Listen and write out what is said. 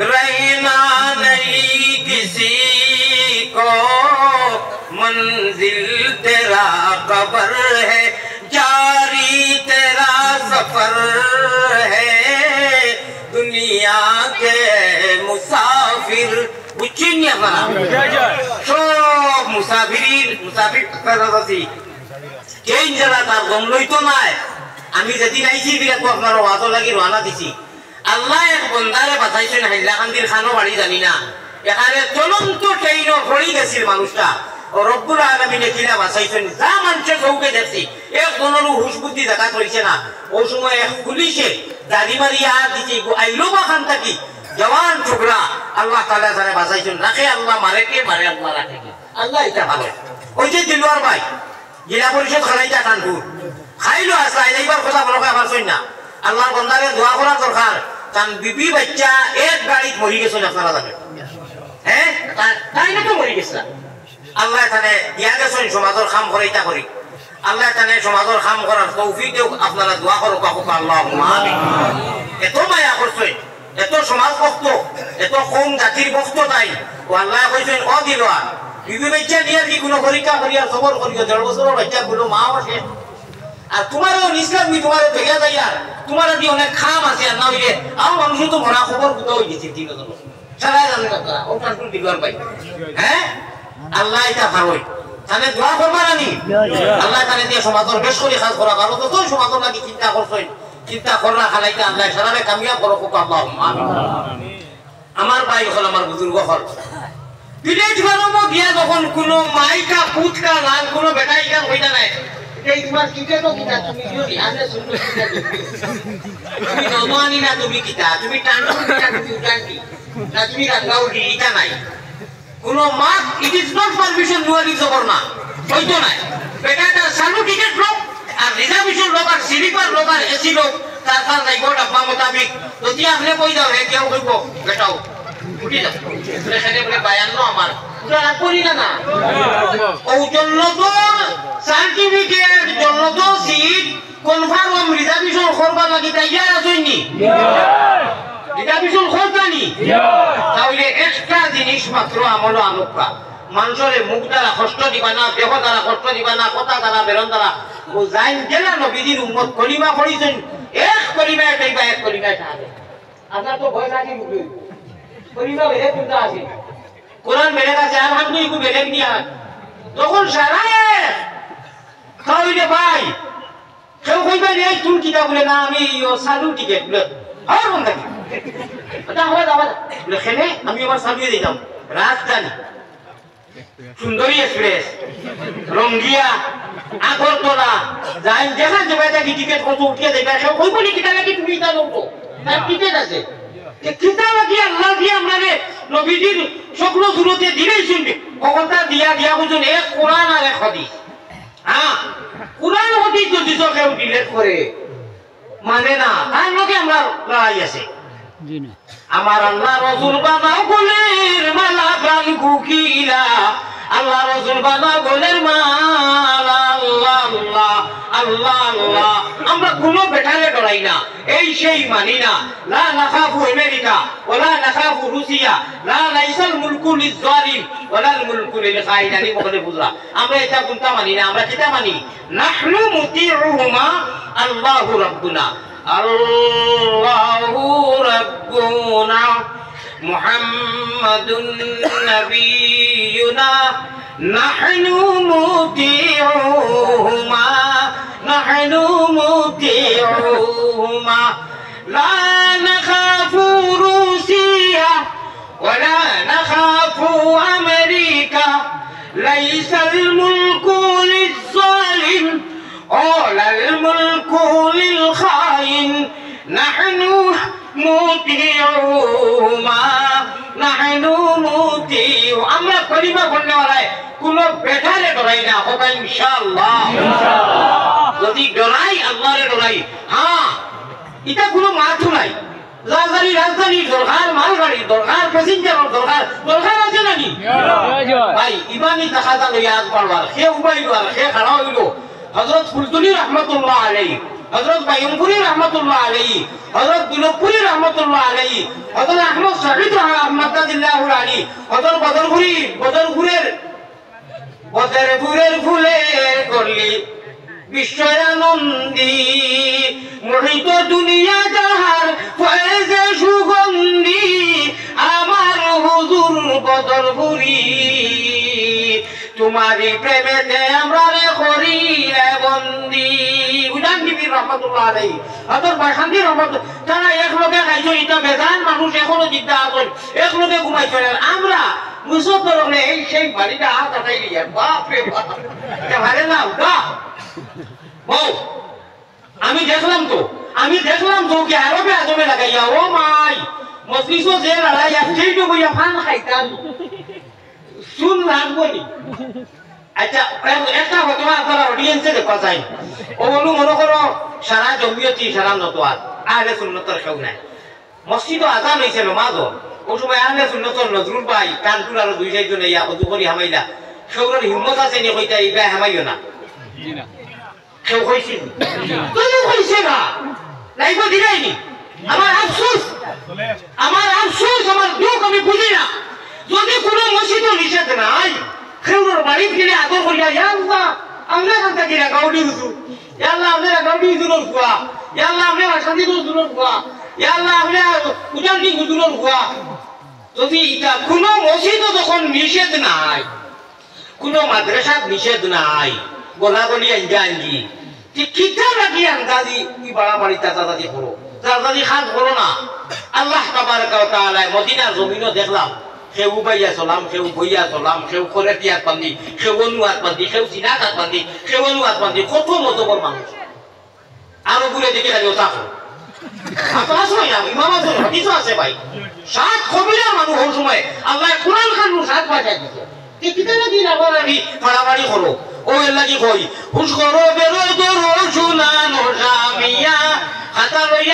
रहना नहीं किसी को मंजिल तेरा कब्र है जारी तेरा सफर है दुनिया के मुसाफिर বুঝছেন আপনারা সব মুসাফির ফেরত কেন যারা তার গম লইতো নাই আমি যেদিন আইছি বিরাট আপনার ওয়াজও লাগি রওনা দিছি আল্লাহ এক বন্দারে বাঁচাইছেন হাইলাকান্দির খানো বাড়ি জানি না এখানে চলন্ত ট্রেনও পড়ে গেছিল মানুষটা ও রব্বুল আলামিনে কিনা বাঁচাইছেন যা মানুষের চৌকে দেখছি একজনেরও হুশ বুদ্ধি দেখা করেছে না ওই সময় এক পুলিশে দাড়ি মারি আর দিছে আইলো বা খান থাকি জওয়ান ছোকরা আল্লাহ তাআলা যারা বাঁচাইছেন রাখে আল্লাহ মারে কে মারে আল্লাহ রাখে কে আল্লাহ এটা ভালো ওই যে দিলওয়ার ভাই জেলা পরিষদ খালাইটা কানপুর খাইলো আসা এইবার কথা বলো পারছেন না আল্লাহর বান্দারে দোয়া করা দরকার কারণ বিবি বাচ্চা এক গাড়িতে মরি গেছে আপনারা জানেন হ্যাঁ তাই না তো মরি গেছে আল্লাহ এখানে দিয়া গেছেন সমাজের কাম করাইতা করি আল্লাহ এখানে সমাজের কাম করার তৌফিক দেও আপনারা দোয়া করো কাকু আল্লাহুম্মা আমিন এত মায়া করছেন এত সমাজ ভক্ত এত কম জাতির ভক্ত তাই ও আল্লাহ কইছেন ও দিলওয়া বিবি বাচ্চা নিয়ে কি কোনো পরীক্ষা করিয়া সবর করিয়া 1.5 বছরের বাচ্চা গুলো মা আসে আর তোমারও নিষ্কাম নি তোমারও দেখা যায় আর তোমার দি অনেক খাম আছে আর না হইলে আর মানুষ তো মরা খবর কোথাও গেছে ঠিক আছে সারা জানেন আপনারা ও কান্ট্রোল দিবার পাই হ্যাঁ আল্লাহ এটা ভালোই তাহলে দোয়া করবা নানি আল্লাহ তাআলা দিয়ে সমাজের বেশ করে কাজ করা ভালো তো সমাজের লাগি চিন্তা করছই চিন্তা করলা খালাইতে আল্লাহ সারাবে কামিয়াব করো আল্লাহুম্মা আমিন আমার ভাই হল আমার বুজুর্গ হল বিদেশ বানাবো গিয়া যখন কোনো মাইকা পুতকা লাল কোনো বেটাইকা হইতা নাই এই তোমার ক্রিকেটও কিতা তুমি যদি আনে শুনলো কিতা তুমি নমানি না তুমি কিতা তুমি টানো কিতা তুমি জানি না তুমি রাগাও দিতা নাই কোনো মাক ইট ইজ নট পারমিশন নোয়ারি জবর না হইতো নাই বেটাটা সালু টিকেট লোক আর রিজার্ভেশন লোক আর স্লিপার লোক আর এসি লোক তার তার নাই গোটা আপনা মোতাবিক যদি আপনি কই দাও হে কেউ কইব বেটাও উঠি যাও এখানে বলে বায়ান না আমার পুরা করি না ও জন্য তো সার্টিফিকেট জন্য তো সিট কনফার্ম রিজার্ভেশন করবার লাগি তৈয়ার আছেননি রিজার্ভেশন করতানি তাহলে এক্সট্রা জিনিস মাত্র আমল আনুকা মানুষের মুখ দ্বারা কষ্ট দিবা না দেহ দ্বারা কষ্ট দিবা না কথা দ্বারা বেরন দ্বারা ও জাইন গেলা নবীজির উম্মত কলিমা পড়িছেন এক কলিমা কইবা এক কলিমা থাকে আপনার তো ভয় লাগে মুখে কলিমা বেরে কোনটা আছে কোরআন বেরে কাছে আলহামদুলিল্লাহ বেরে নিয়া যখন সারা তাহলে ভাই কেউ কইবা রে তুমি কিটা বলে না আমি সালু টিকেট বলে আর কোন থাকে এটা হয় দাও বলে খেলে আমি আমার সালুয়ে দিতাম রাজধানী সুন্দরী এক্সপ্রেস রঙ্গিয়া আগরতলা যাই দেখা যাবে এটা কি টিকেট কত উঠিয়ে দেবে কেউ কইব নি কিটা লাগি তুমি এটা লোক তার টিকেট আছে কিতা লাগি আল্লাহ দিয়ে আমারে নবীজির সকল সুরতে দিলেই শুনবে কখনটা দিয়া বুঝুন এক কোরআন আর এক হাদিস হ্যাঁ কোরআন হাদিস যদি কেউ ডিলেট করে মানে না তার লগে আমরা লড়াই আছে আমার আল্লাহ রাসূল বানাও গোলের মালা প্রাণ কুকিলা আল্লাহ রাসূল বানাও গোলের মালা আল্লাহ আল্লাহ আল্লাহ আল্লাহ আমরা কোনো বেটারে ডরাই না এই সেই মানি না লা নাখাফু আমেরিকা ওয়ালা নাখাফু রুসিয়া লা লাইসাল মুলকু লিজ-জালিম ওয়ালাল মুলকু লিল-খাইন আলী বলে বুঝরা আমরা এটা কোনটা মানি না আমরা কিটা মানি নাহনু মুতিউহুমা আল্লাহু রাব্বুনা আল্লাহু রাব্বুনা মুহাম্মাদুন নাবিয়ুনা নাহনু মুতিউহুমা লা নাখাফু রুসিয়া ওয়ালা নাখাফু আমেরিকা লাইসাল মুলকু লিজ-জালিম ওয়ালাল মুলকু লিল-খাইন নাহনু মুতিউহুমা আমরা কলিমা বলনেওয়ালায় কোন বেটারে ডরাই না হবে ইনশাআল্লাহ যদি ডরাই আল্লাহরে ডরাই হ্যাঁ এটা কোনো মাথু নাই রাজধানী দরকার মালগাড়ি দরকার প্যাসেঞ্জার দরকার আছে নাকি ভাই ইমানি টাকাটা লইয়া আজ পারবার সে উবাইল আর সে খাড়া হইল হযরত ফুলতুলি রাহমাতুল্লাহ আলাইহি হযরত বাইয়ুমপুরি রহমাতুল্লাহ আলাইহি, হযরত দুলপুরি রহমাতুল্লাহ আলাইহি, হযরত আহমদ শহীদ রহমাতুল্লাহি আলাইহি, হযরত বদরপুরের ফুলে করলি বিশ্বয়ানন্দী, মোহিত দুনিয়া যাহার ফয়েজে সুগন্ধি, আমার হুজুর বদরপুরি, তোমারি প্রেমেতে আমরা রে করি রে বন্দি। উজান বিবি রহমাতুল্লাহ আলাইহি, হযরত বাসন্তী রহমাতুল্লাহ, তারা একলগে খাইছো, এটা বেজান মানুষ এখনো জিন্দা আছেন, একলগে ঘুমাইছো। আমরা মুসফর হলে এই সেই বাড়িটা হাত আটাই দিয়ে বাপ রে বাপ, ভালো না উঠা বউ। আমি দেখলাম তো কি আরবে আজমে লাগাইয়া, ও মাই মজলিসও যে লড়াইয়া সেইটু বইয়া ফান খাইতাম শুন লাগবনি। আচ্ছা একটা ঘটনা আপনারা অডিয়েন্সে দেখা যায়, ও বলু মনে করো সারা জমিয়তি সারা নতোয়ার আহলে সুন্নতের কেউ নাই, মসজিদও আজান হয়েছে নমাজও, ও সময় আহলে সুন্নতের নজরুল ভাই কানপুর আর দুই চারজন ইয়া অজু করি হামাইলা, সেগুলোর হিম্মত আছে নি কইতা ইবা হামাইও না, কেউ কইছিল তুই কইছে না লাইব দিলাইনি। আমার আফসোস, আমার দুঃখ আমি বুঝি না, যদি কোনো মসজিদ নিষেধ নাই কেউর বাড়ি ফিরে আদর করিয়া, ইয়া আল্লাহ আমরা এখান থেকে গাউডি হুজুর, ইয়া আল্লাহ আমরা গাউডি হুজুরের কুয়া, ইয়া আল্লাহ আমরা শান্তি হুজুরের কুয়া, ইয়া আল্লাহ আমরা উজানি হুজুরের কুয়া। যদি এটা কোনো মসজিদও যখন নিষেধ নাই, কোনো মাদ্রাসা নিষেধ নাই, গলাগলি আঞ্জি ঠিক কিতা লাগি আন্দাজি ই বাড়াবাড়ি চাচাচাচি করো, চাচাচাচি খান করো না। আল্লাহ তাবারক ওয়া তাআলা মদিনার জমিনও দেখলাম, কেউ বাইয়া চলাম, কেউ বইয়া চলাম, কেউ করে তিয়াত বান্ধি, কেউ অনুয়াত বান্ধি, কেউ চিনাকাত বান্ধি, কেউ অনুয়াত বান্ধি, কত মতবর মানুষ। আরো ঘুরে দেখে খালি ওটা ইমাম আছে ভাই, সাত কবিরা মানুষ ওই সময় আল্লাহ কোরআন খান সাত বাজায় দিচ্ছে, বাড়াবাড়ি করো ও এর লাগি কই হুশ করো বেরো দূর